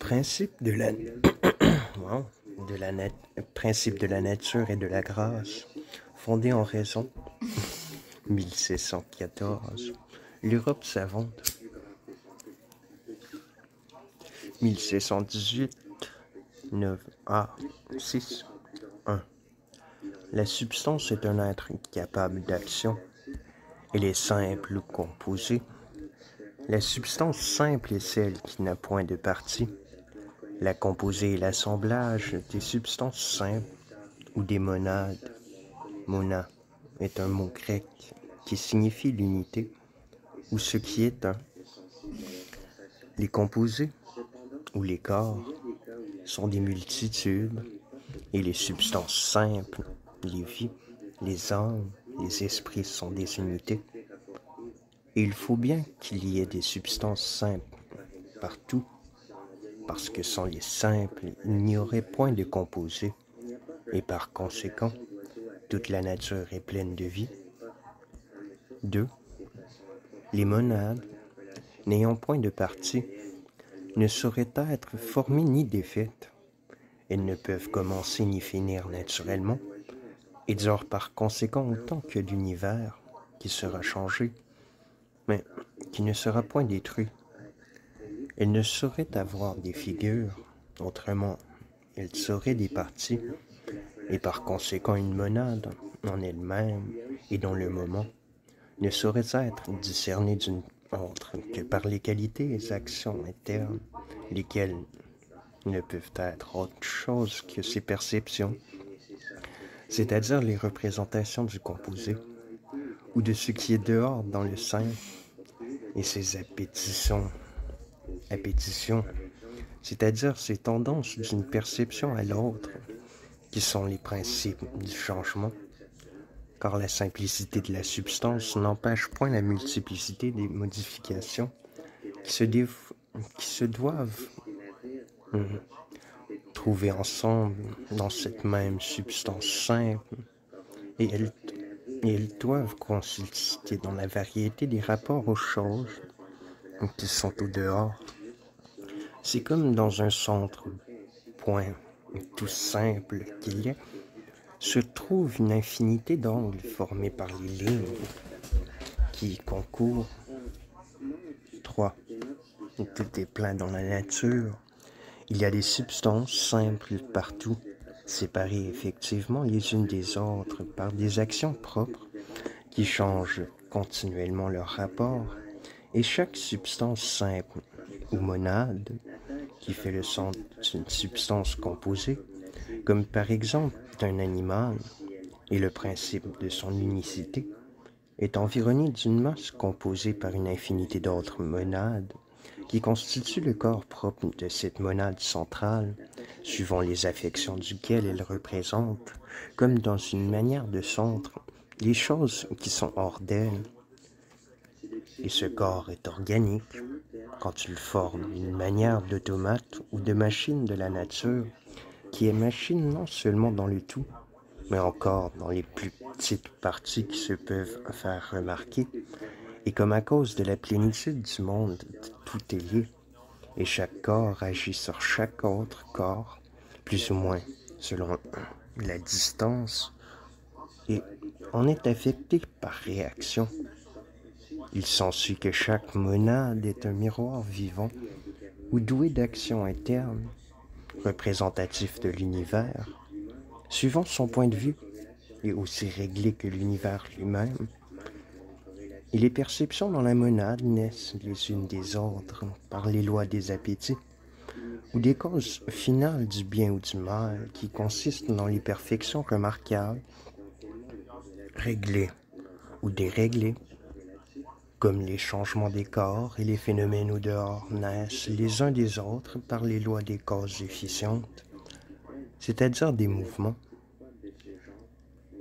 Principe de la... Wow. Principe de la nature et de la grâce, fondé en raison, 1614, l'Europe savante, 1618, 9a, 6, 1. La substance est un être capable d'action. Elle est simple ou composée. La substance simple est celle qui n'a point de partie. La composée est l'assemblage des substances simples ou des monades. Mona est un mot grec qui signifie l'unité ou ce qui est un. Les composés ou les corps sont des multitudes et les substances simples, les vies, les âmes, les esprits sont des unités. Et il faut bien qu'il y ait des substances simples partout, parce que sans les simples, il n'y aurait point de composés, et par conséquent, toute la nature est pleine de vie. 2. Les monades, n'ayant point de partie, ne sauraient être formées ni défaites. Elles ne peuvent commencer ni finir naturellement, et durent par conséquent autant que l'univers, qui sera changé, mais qui ne sera point détruit. Elles ne sauraient avoir des figures, autrement, elles seraient des parties, et par conséquent une monade en elle-même et dans le moment ne saurait être discernée d'une autre que par les qualités et actions internes, lesquelles ne peuvent être autre chose que ses perceptions, c'est-à-dire les représentations du composé, ou de ce qui est dehors dans le sein, et ses appétitions, c'est-à-dire ces tendances d'une perception à l'autre, qui sont les principes du changement, car la simplicité de la substance n'empêche point la multiplicité des modifications qui se doivent trouver ensemble dans cette même substance simple, et elles doivent consister dans la variété des rapports aux choses qui sont au dehors. C'est comme dans un centre point tout simple qu'il y a, se trouve une infinité d'angles formés par les lignes qui y concourent. 3. Tout est plein dans la nature. Il y a des substances simples partout, séparées effectivement les unes des autres par des actions propres qui changent continuellement leur rapport, et chaque substance simple ou monade qui fait le centre d'une substance composée, comme par exemple d'un animal, et le principe de son unicité, est environné d'une masse composée par une infinité d'autres monades qui constituent le corps propre de cette monade centrale, suivant les affections duquel elle représente, comme dans une manière de centre, les choses qui sont hors d'elle. Et ce corps est organique quand il forme une manière d'automate ou de machine de la nature, qui est machine non seulement dans le tout, mais encore dans les plus petites parties qui se peuvent faire remarquer, et comme à cause de la plénitude du monde, tout est lié, et chaque corps agit sur chaque autre corps, plus ou moins selon la distance, et en est affecté par réaction. Il s'ensuit que chaque monade est un miroir vivant ou doué d'actions internes, représentatif de l'univers, suivant son point de vue, et aussi réglé que l'univers lui-même. Et les perceptions dans la monade naissent les unes des autres par les lois des appétits, ou des causes finales du bien ou du mal qui consistent dans les perfections remarquables, réglées ou déréglées, comme les changements des corps et les phénomènes au dehors naissent les uns des autres par les lois des causes efficientes, c'est-à-dire des mouvements.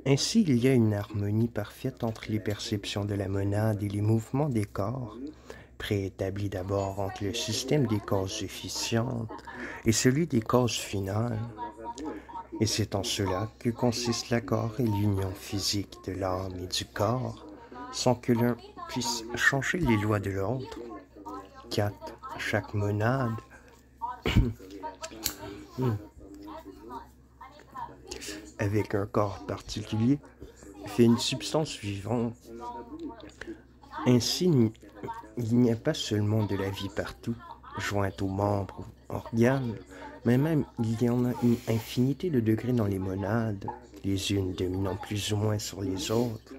Ainsi, il y a une harmonie parfaite entre les perceptions de la monade et les mouvements des corps, préétablis d'abord entre le système des causes efficientes et celui des causes finales. Et c'est en cela que consiste l'accord et l'union physique de l'âme et du corps, sans que l'un puisse changer les lois de l'autre. 4. Chaque monade avec un corps particulier, fait une substance vivante. Ainsi, il n'y a pas seulement de la vie partout, jointe aux membres, aux organes, mais même il y en a une infinité de degrés dans les monades, les unes dominant plus ou moins sur les autres.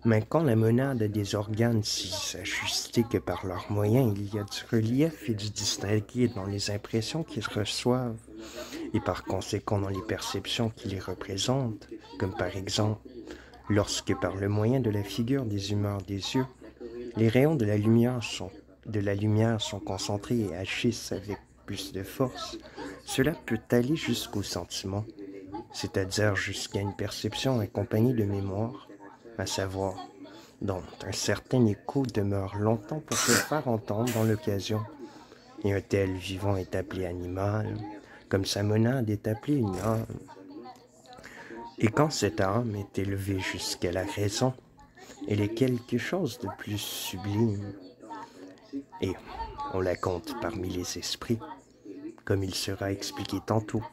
Mais quand la monade a des organes si ajustés que par leurs moyens, il y a du relief et du distingué dans les impressions qu'ils reçoivent, et par conséquent dans les perceptions qui les représentent, comme par exemple, lorsque par le moyen de la figure des humeurs des yeux, les rayons de la lumière sont concentrés et agissent avec plus de force, cela peut aller jusqu'au sentiment, c'est-à-dire jusqu'à une perception accompagnée de mémoire, à savoir, dont un certain écho demeure longtemps pour se faire entendre dans l'occasion, et un tel vivant est appelé animal, comme sa monade est appelée une âme. Et quand cette âme est élevée jusqu'à la raison, elle est quelque chose de plus sublime, et on la compte parmi les esprits, comme il sera expliqué tantôt.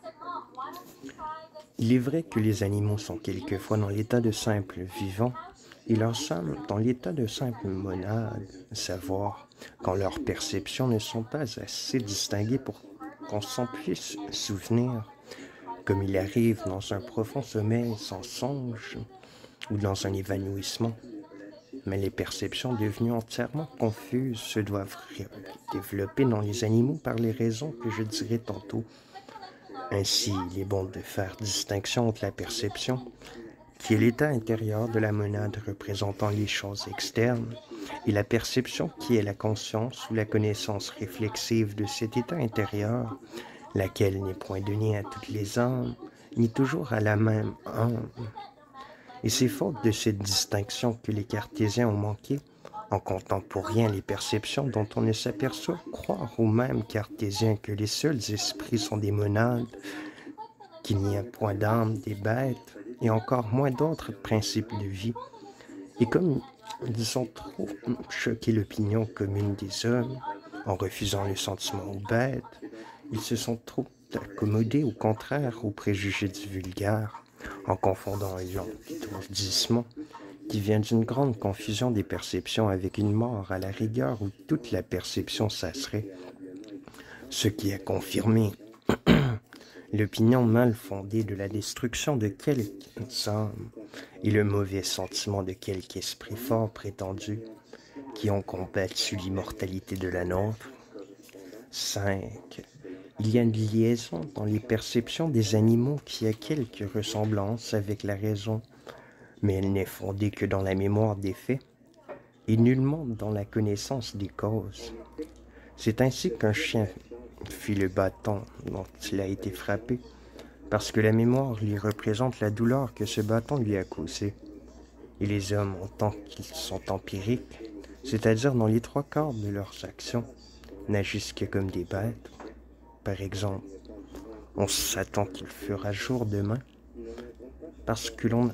Il est vrai que les animaux sont quelquefois dans l'état de simple vivant, et leurs âmes dans l'état de simple monade, à savoir, quand leurs perceptions ne sont pas assez distinguées pour qu'on s'en puisse souvenir, comme il arrive dans un profond sommeil sans songe ou dans un évanouissement. Mais les perceptions devenues entièrement confuses se doivent développer dans les animaux par les raisons que je dirai tantôt. Ainsi, il est bon de faire distinction entre la perception, qui est l'état intérieur de la monade représentant les choses externes, et la perception qui est la conscience ou la connaissance réflexive de cet état intérieur, laquelle n'est point donnée à toutes les âmes, ni toujours à la même âme. Et c'est faute de cette distinction que les cartésiens ont manqué, en comptant pour rien les perceptions dont on ne s'aperçoit, croire aux mêmes cartésiens que les seuls esprits sont des monades, qu'il n'y a point d'âme des bêtes, et encore moins d'autres principes de vie. Et comme ils ont trop choqué l'opinion commune des hommes, en refusant le sentiment aux bêtes, ils se sont trop accommodés au contraire aux préjugés du vulgaire, en confondant l'étourdissement, qui vient d'une grande confusion des perceptions avec une mort à la rigueur où toute la perception cesserait, ce qui a confirmé l'opinion mal fondée de la destruction de quelques âmes et le mauvais sentiment de quelques esprits forts prétendus qui ont combattu l'immortalité de la nôtre. 5. Il y a une liaison dans les perceptions des animaux qui a quelque ressemblance avec la raison, mais elle n'est fondée que dans la mémoire des faits et nullement dans la connaissance des causes. C'est ainsi qu'un chien fuit le bâton dont il a été frappé, parce que la mémoire lui représente la douleur que ce bâton lui a causée. Et les hommes, en tant qu'ils sont empiriques, c'est-à-dire dans les trois quarts de leurs actions, n'agissent que comme des bêtes. Par exemple, on s'attend qu'il fera jour demain, parce qu'on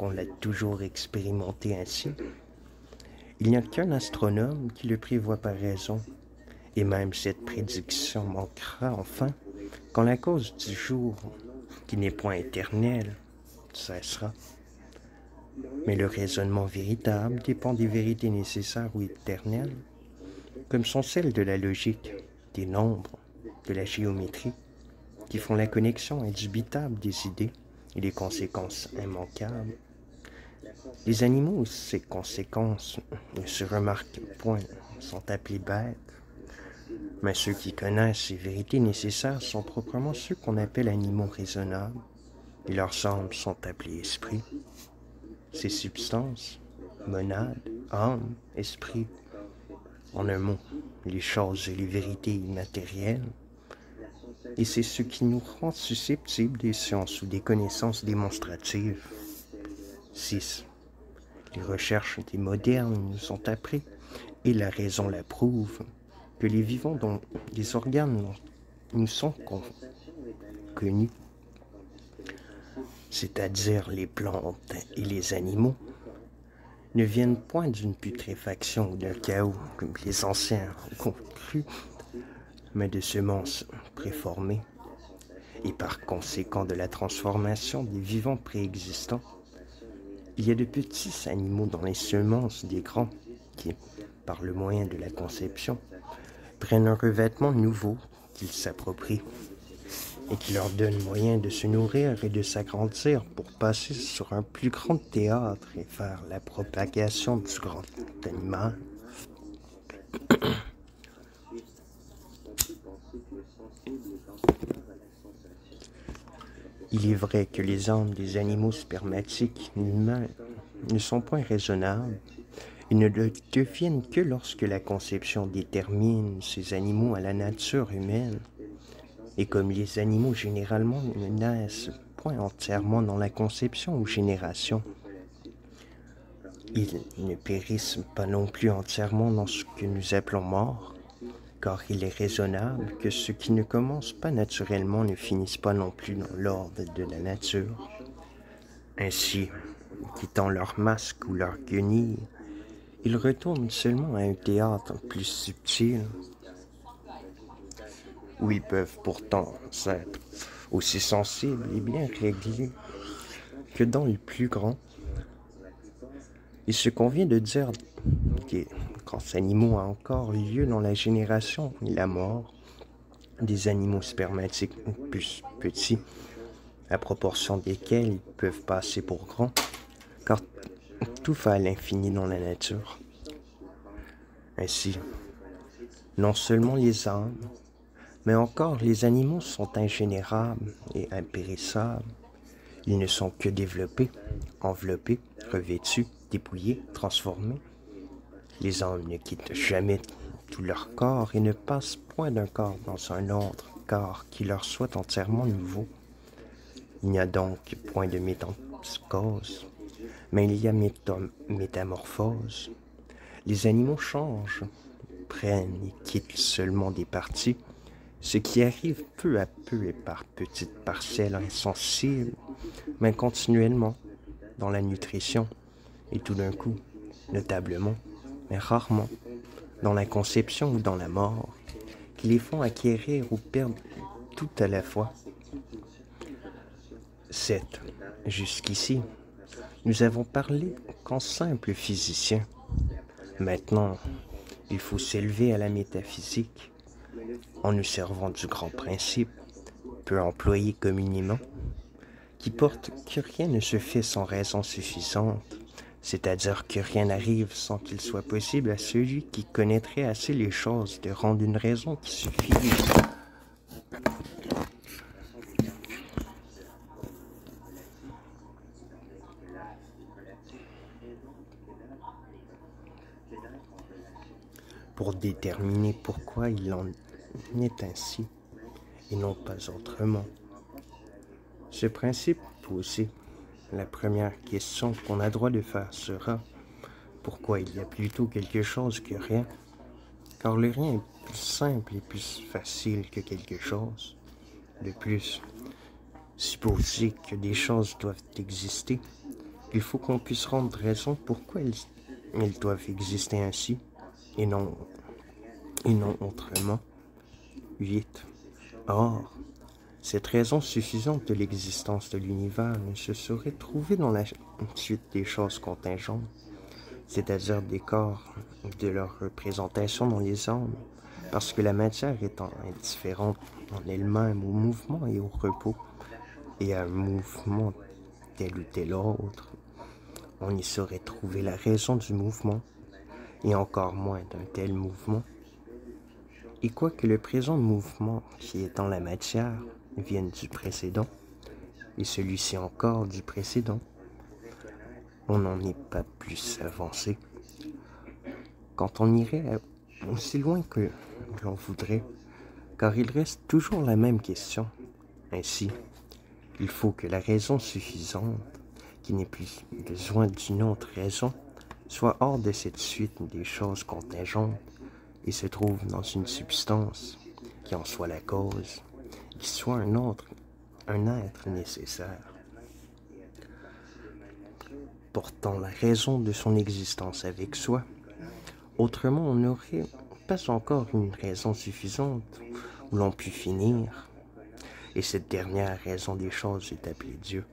l'a toujours expérimenté ainsi. Il n'y a qu'un astronome qui le prévoit par raison, et même cette prédiction manquera enfin quand la cause du jour, qui n'est point éternelle, cessera. Mais le raisonnement véritable dépend des vérités nécessaires ou éternelles, comme sont celles de la logique, des nombres, de la géométrie, qui font la connexion indubitable des idées et des conséquences immanquables. Les animaux où ces conséquences ne se remarquent point sont appelés bêtes, mais ceux qui connaissent ces vérités nécessaires sont proprement ceux qu'on appelle animaux raisonnables, et leurs âmes sont appelées esprits. Ces substances, monades, âme, esprit, en un mot, les choses et les vérités immatérielles, et c'est ce qui nous rend susceptibles des sciences ou des connaissances démonstratives. 6. Les recherches des modernes nous ont appris, et la raison la prouve, que les vivants dont les organes nous sont connus, c'est-à-dire les plantes et les animaux, ne viennent point d'une putréfaction ou d'un chaos, comme les anciens ont cru, mais de semences préformées, et par conséquent de la transformation des vivants préexistants. Il y a de petits animaux dans les semences des grands qui, par le moyen de la conception, prennent un revêtement nouveau qu'ils s'approprient et qui leur donne moyen de se nourrir et de s'agrandir pour passer sur un plus grand théâtre et faire la propagation du grand animal. Il est vrai que les âmes des animaux spermatiques humains ne sont point raisonnables et ne le deviennent que lorsque la conception détermine ces animaux à la nature humaine. Et comme les animaux généralement ne naissent point entièrement dans la conception ou génération, ils ne périssent pas non plus entièrement dans ce que nous appelons mort, car il est raisonnable que ceux qui ne commencent pas naturellement ne finissent pas non plus dans l'ordre de la nature. Ainsi, quittant leur masque ou leur guenille, ils retournent seulement à un théâtre plus subtil, où ils peuvent pourtant être aussi sensibles et bien réglés que dans le plus grand. Il se convient de dire que quand ces animaux a encore lieu dans la génération et la mort des animaux spermatiques plus petits, à proportion desquels ils peuvent passer pour grands, car tout va à l'infini dans la nature. Ainsi, non seulement les âmes, mais encore les animaux sont ingénérables et impérissables. Ils ne sont que développés, enveloppés, revêtus, dépouillés, transformés. Les âmes ne quittent jamais tout leur corps et ne passent point d'un corps dans un autre corps qui leur soit entièrement nouveau. Il n'y a donc point de métamorphose, mais il y a métamorphose. Les animaux changent, prennent et quittent seulement des parties, ce qui arrive peu à peu et par petites parcelles insensibles, mais continuellement, dans la nutrition, et tout d'un coup, notablement, mais rarement, dans la conception ou dans la mort, qui les font acquérir ou perdre tout à la fois. 7. Jusqu'ici, nous avons parlé qu'en simple physicien. Maintenant, il faut s'élever à la métaphysique, en nous servant du grand principe, peu employé communément, qui porte que rien ne se fait sans raison suffisante, c'est-à-dire que rien n'arrive sans qu'il soit possible à celui qui connaîtrait assez les choses de rendre une raison qui suffise. Pour déterminer pourquoi il en est ainsi, et non pas autrement. Ce principe posé, la première question qu'on a droit de faire sera pourquoi il y a plutôt quelque chose que rien, car le rien est plus simple et plus facile que quelque chose. De plus, supposer que des choses doivent exister, il faut qu'on puisse rendre raison pourquoi elles doivent exister ainsi, et non autrement. 8. Or, cette raison suffisante de l'existence de l'univers ne se saurait trouver dans la suite des choses contingentes, c'est-à-dire des corps de leur représentation dans les âmes, parce que la matière étant indifférente en elle-même au mouvement et au repos, et à un mouvement tel ou tel autre, on y saurait trouver la raison du mouvement, et encore moins d'un tel mouvement. Et quoique le présent mouvement, qui est dans la matière, vienne du précédent, et celui-ci encore du précédent, on n'en est pas plus avancé. Quand on irait aussi loin que l'on voudrait, car il reste toujours la même question. Ainsi, il faut que la raison suffisante, qui n'ait plus besoin d'une autre raison, soit hors de cette suite des choses contingentes, et se trouve dans une substance qui en soit la cause, qui soit un être nécessaire. portant la raison de son existence avec soi. Autrement, on n'aurait pas encore une raison suffisante où l'on put finir. Et cette dernière raison des choses est appelée Dieu.